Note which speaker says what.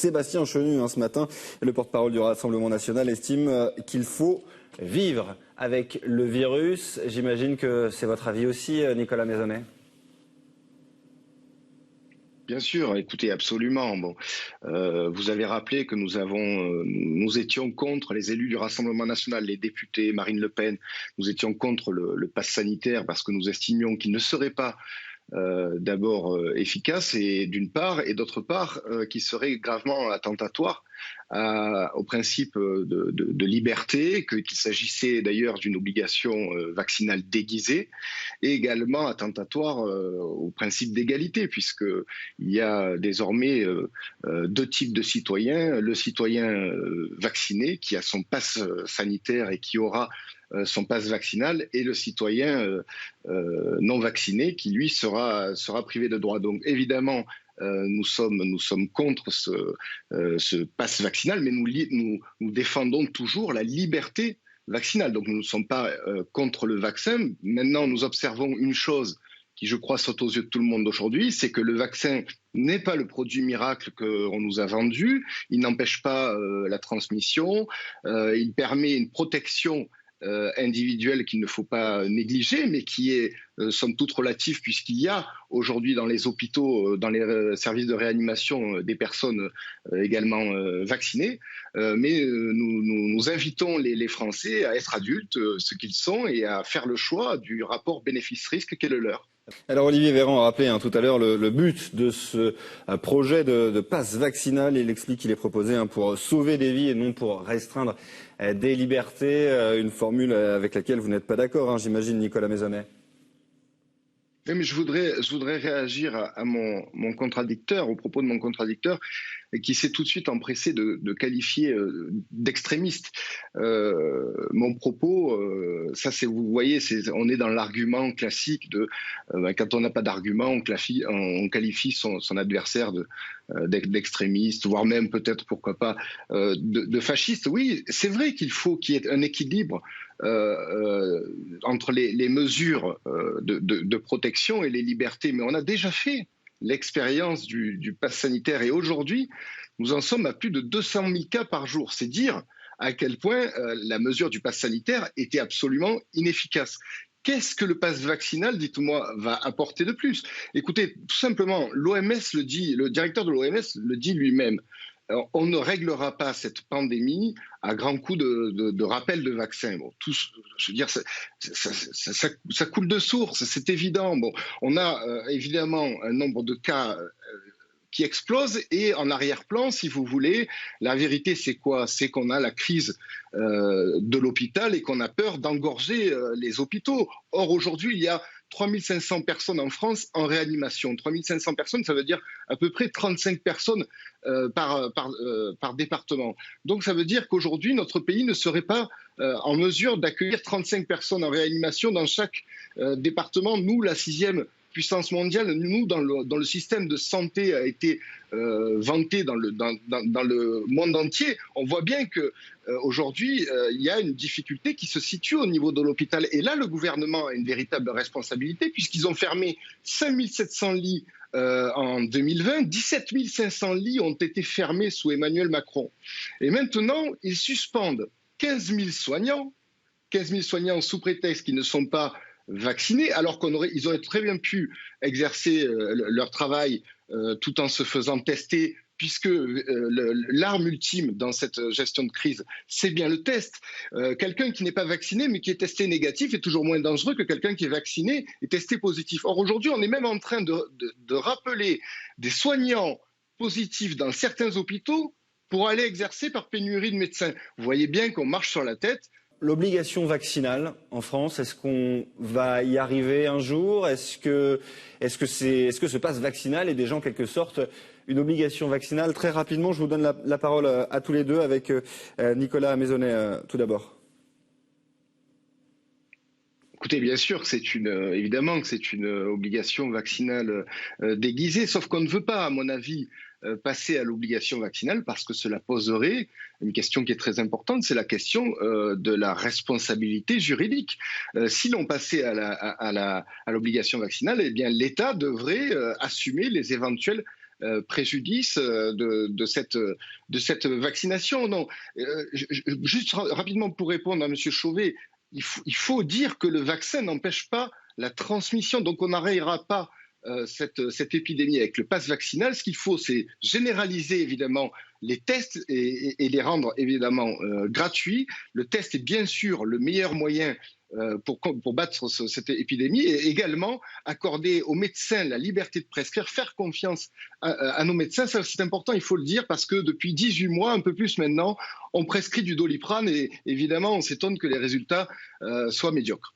Speaker 1: Sébastien Chenu, ce matin, le porte-parole du Rassemblement national, estime qu'il faut vivre avec le virus. J'imagine que c'est votre avis aussi, Nicolas Maisonnet.
Speaker 2: Bien sûr, écoutez, absolument. Bon, vous avez rappelé que nous étions contre les élus du Rassemblement national, les députés, Marine Le Pen. Nous étions contre le pass sanitaire parce que nous estimions qu'il ne serait pas d'abord efficace et d'une part, et d'autre part, qui serait gravement attentatoire au principe de liberté, qu'il s'agissait d'ailleurs d'une obligation vaccinale déguisée, et également attentatoire au principe d'égalité, puisqu'il y a désormais deux types de citoyens. Le citoyen vacciné qui a son pass sanitaire et qui aura son passe vaccinal, et le citoyen non vacciné qui, lui, sera privé de droits. Donc, évidemment, nous sommes contre ce passe vaccinal, mais nous défendons toujours la liberté vaccinale. Donc, nous ne sommes pas contre le vaccin. Maintenant, nous observons une chose qui, je crois, saute aux yeux de tout le monde aujourd'hui, c'est que le vaccin n'est pas le produit miracle qu'on nous a vendu. Il n'empêche pas la transmission. Il permet une protection individuelle qu'il ne faut pas négliger, mais qui est somme toute relative, puisqu'il y a aujourd'hui dans les hôpitaux, dans les services de réanimation, des personnes également vaccinées. Mais nous invitons les Français à être adultes, ce qu'ils sont, et à faire le choix du rapport bénéfice-risque qui est le leur.
Speaker 1: Alors Olivier Véran a rappelé tout à l'heure le but de ce projet de passe vaccinal. Il explique qu'il est proposé pour sauver des vies et non pour restreindre des libertés. Une formule avec laquelle vous n'êtes pas d'accord, j'imagine, Nicolas Maisonnet.
Speaker 2: Oui, mais je voudrais réagir à mon contradicteur, au propos de mon contradicteur, qui s'est tout de suite empressé de qualifier d'extrémiste mon propos. Ça, vous voyez, on est dans l'argument classique de quand on n'a pas d'argument, on qualifie son adversaire d'extrémiste, voire même peut-être, pourquoi pas, de fasciste. Oui, c'est vrai qu'il faut qu'il y ait un équilibre entre les mesures de protection et les libertés, mais on a déjà fait l'expérience du pass sanitaire, et aujourd'hui, nous en sommes à plus de 200 000 cas par jour. C'est dire à quel point la mesure du pass sanitaire était absolument inefficace. Qu'est-ce que le pass vaccinal, dites-moi, va apporter de plus? Écoutez, tout simplement, l'OMS le dit, le directeur de l'OMS le dit lui-même. Alors, on ne réglera pas cette pandémie à grands coups de rappel de vaccins. Bon, je veux dire, ça coule de source, c'est évident. Bon, on a évidemment un nombre de cas qui explose, et en arrière-plan, si vous voulez, la vérité, c'est quoi? C'est qu'on a la crise de l'hôpital et qu'on a peur d'engorger les hôpitaux. Or, aujourd'hui, il y a 3500 personnes en France en réanimation. 3500 personnes, ça veut dire à peu près 35 personnes par département. Donc ça veut dire qu'aujourd'hui, notre pays ne serait pas en mesure d'accueillir 35 personnes en réanimation dans chaque département. Nous, la 6e puissance mondiale, nous, dans le système de santé a été vanté dans le monde entier. On voit bien que aujourd'hui, il y a une difficulté qui se situe au niveau de l'hôpital. Et là, le gouvernement a une véritable responsabilité, puisqu'ils ont fermé 5700 lits en 2020. 17 500 lits ont été fermés sous Emmanuel Macron. Et maintenant, ils suspendent 15 000 soignants sous prétexte qu'ils ne sont pas vaccinés, alors ils auraient très bien pu exercer leur travail tout en se faisant tester, puisque l'arme ultime dans cette gestion de crise, c'est bien le test. Quelqu'un qui n'est pas vacciné mais qui est testé négatif est toujours moins dangereux que quelqu'un qui est vacciné et testé positif. Or, aujourd'hui, on est même en train de rappeler des soignants positifs dans certains hôpitaux pour aller exercer par pénurie de médecins. Vous voyez bien qu'on marche sur la tête.
Speaker 1: L'obligation vaccinale en France, est-ce qu'on va y arriver un jour? Est-ce que ce passe vaccinal est déjà en quelque sorte une obligation vaccinale? Très rapidement, je vous donne la parole à tous les deux, avec Nicolas Maisonnet tout d'abord.
Speaker 2: Écoutez, bien sûr que évidemment que c'est une obligation vaccinale déguisée, sauf qu'on ne veut pas, à mon avis, passer à l'obligation vaccinale, parce que cela poserait une question qui est très importante, c'est la question de la responsabilité juridique. Si l'on passait à l'obligation vaccinale, eh bien l'État devrait assumer les éventuelles préjudice de cette vaccination. Non, juste rapidement pour répondre à M. Chauvet, il faut dire que le vaccin n'empêche pas la transmission, donc on n'arrêtera pas cette épidémie avec le pass vaccinal. Ce qu'il faut, c'est généraliser évidemment les tests et les rendre évidemment gratuits. Le test est bien sûr le meilleur moyen pour battre cette épidémie, et également accorder aux médecins la liberté de prescrire, faire confiance à nos médecins. Ça, c'est important, il faut le dire, parce que depuis 18 mois, un peu plus maintenant, on prescrit du Doliprane et évidemment, on s'étonne que les résultats soient médiocres.